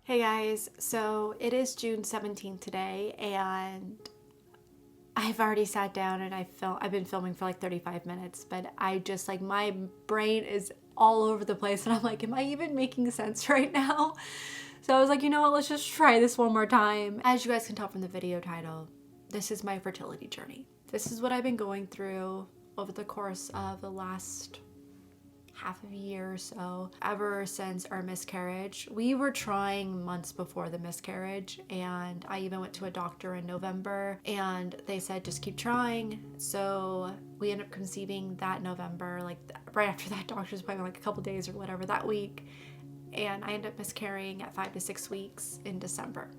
Hey guys, so it is June 17th today, and I've already sat down and I've been filming for like 35 minutes, but I just like my brain is all over the place and I'm like, am I even making sense right now? So I was like, you know what, let's just try this one more time. As you guys can tell from the video title, this is my fertility journey. This is what I've been going through over the course of the last half of a year or so, ever since our miscarriage. We were trying months before the miscarriage, and I even went to a doctor in November and they said just keep trying. So we ended up conceiving that November, like right after that doctor's appointment, like a couple days or whatever that week, and I ended up miscarrying at 5 to 6 weeks in December.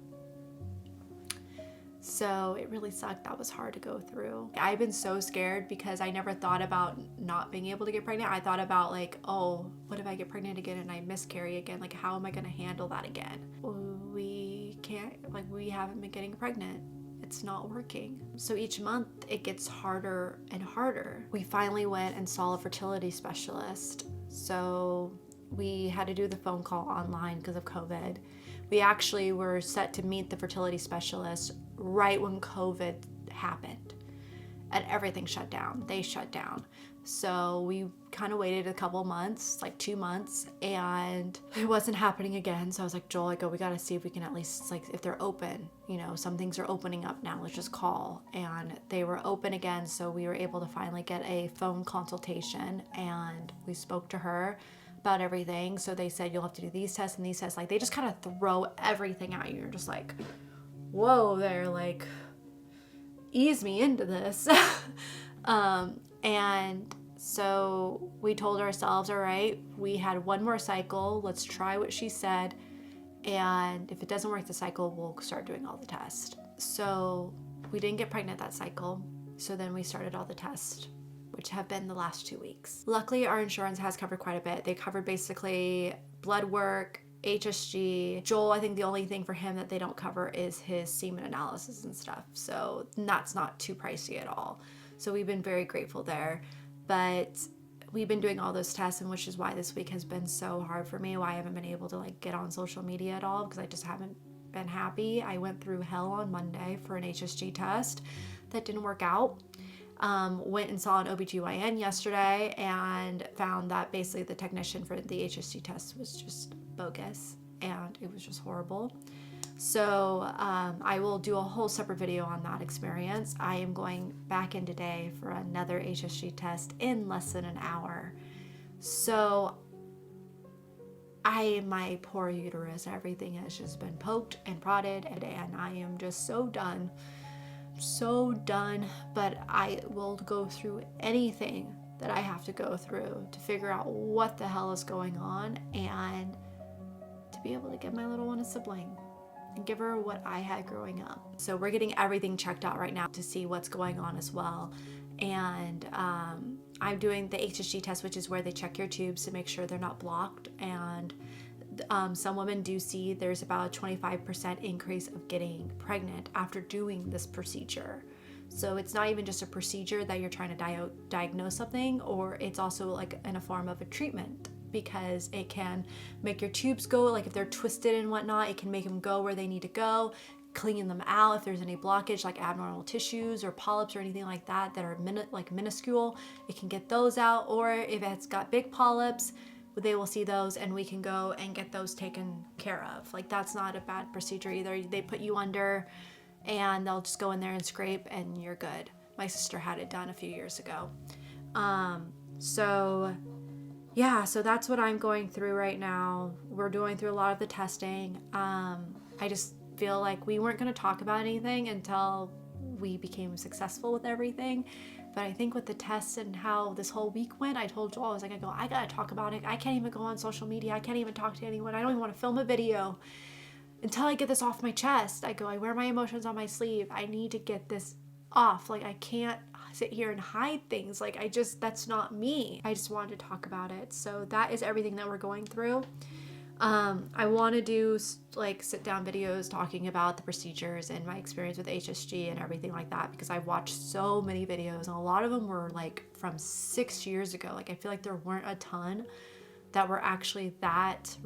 So it really sucked. That was hard to go through. I've been so scared because I never thought about not being able to get pregnant. I thought about like, oh, what if I get pregnant again and I miscarry again? Like, how am I going to handle that again? We can't, like, we haven't been getting pregnant. It's not working. So each month it gets harder and harder. We finally went and saw a fertility specialist. So we had to do the phone call online because of COVID. We actually were set to meet the fertility specialist right when COVID happened and everything shut down. They shut down. So we kind of waited a couple months, like 2 months, and it wasn't happening again. So I was like, Joel, we got to see if we can at least, like, if they're open, some things are opening up now, let's just call. And they were open again. So we were able to finally get a phone consultation, and we spoke to her about everything. So they said, you'll have to do these tests and these tests. Like, they just kind of throw everything at you. You're just like, whoa, they're like, ease me into this. And so we told ourselves, all right, we had one more cycle. Let's try what she said. And if it doesn't work the cycle, we'll start doing all the tests. So we didn't get pregnant that cycle. So then we started all the tests, which have been the last 2 weeks. Luckily, our insurance has covered quite a bit. They covered basically blood work, HSG. Joel, I think the only thing for him that they don't cover is his semen analysis and stuff. So that's not too pricey at all. So we've been very grateful there. But we've been doing all those tests, and which is why this week has been so hard for me, why I haven't been able to like get on social media at all, because I just haven't been happy. I went through hell on Monday for an HSG test that didn't work out. Went and saw an OBGYN yesterday and found that basically the technician for the HSG test was just bogus, and it was just horrible. So I will do a whole separate video on that experience. I am going back in today for another HSG test in less than an hour. So my poor uterus, everything has just been poked and prodded, and I am just so done. But I will go through anything that I have to go through to figure out what the hell is going on, and to be able to give my little one a sibling and give her what I had growing up. So we're getting everything checked out right now to see what's going on as well. And I'm doing the HSG test, which is where they check your tubes to make sure they're not blocked. And some women do see there's about a 25% increase of getting pregnant after doing this procedure. So it's not even just a procedure that you're trying to diagnose something, or it's also like in a form of a treatment, because it can make your tubes go, like if they're twisted and whatnot, it can make them go where they need to go, cleaning them out if there's any blockage, like abnormal tissues or polyps or anything like that that are minuscule, it can get those out. Or if it's got big polyps, they will see those and we can go and get those taken care of. Like, that's not a bad procedure either. They put you under and they'll just go in there and scrape and you're good. My sister had it done a few years ago. So that's what I'm going through right now. We're going through a lot of the testing. I just feel like we weren't going to talk about anything until we became successful with everything. But I think with the tests and how this whole week went, I told Joel, I gotta talk about it. I can't even go on social media. I can't even talk to anyone. I don't even want to film a video until I get this off my chest. I wear my emotions on my sleeve. I need to get this off. Like, I can't sit here and hide things. Like, that's not me. I just wanted to talk about it. So that is everything that we're going through. I want to do like sit down videos talking about the procedures and my experience with HSG and everything like that, because I've watched so many videos and a lot of them were like from 6 years ago. Like, I feel like there weren't a ton that were actually that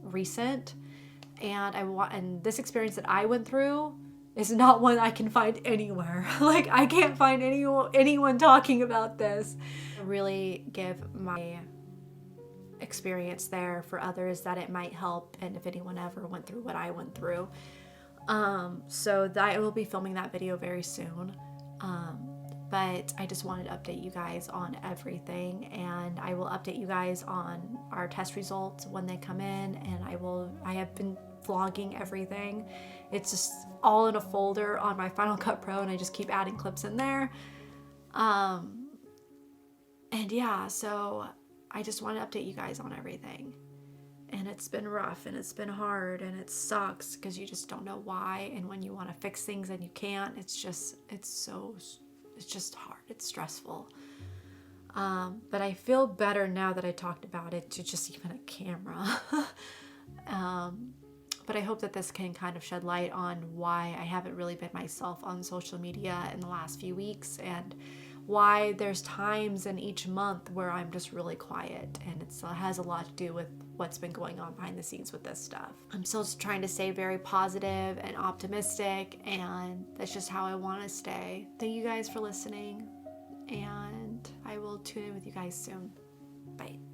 recent. and this experience that I went through is not one I can find anywhere. Like, I can't find anyone talking about this. I really give my experience there for others that it might help, and if anyone ever went through what I went through. So I will be filming that video very soon. But I just wanted to update you guys on everything, and I will update you guys on our test results when they come in, and I have been vlogging everything. It's just all in a folder on my Final Cut Pro, and I just keep adding clips in there. And yeah, so I just want to update you guys on everything. And it's been rough, and it's been hard, and it sucks because you just don't know why, and when you want to fix things and you can't, it's just hard. It's stressful. But I feel better now that I talked about it to just even a camera. But I hope that this can kind of shed light on why I haven't really been myself on social media in the last few weeks, and why there's times in each month where I'm just really quiet, and it has a lot to do with what's been going on behind the scenes with this stuff. I'm still just trying to stay very positive and optimistic, and that's just how I want to stay. Thank you guys for listening, and I will tune in with you guys soon. Bye.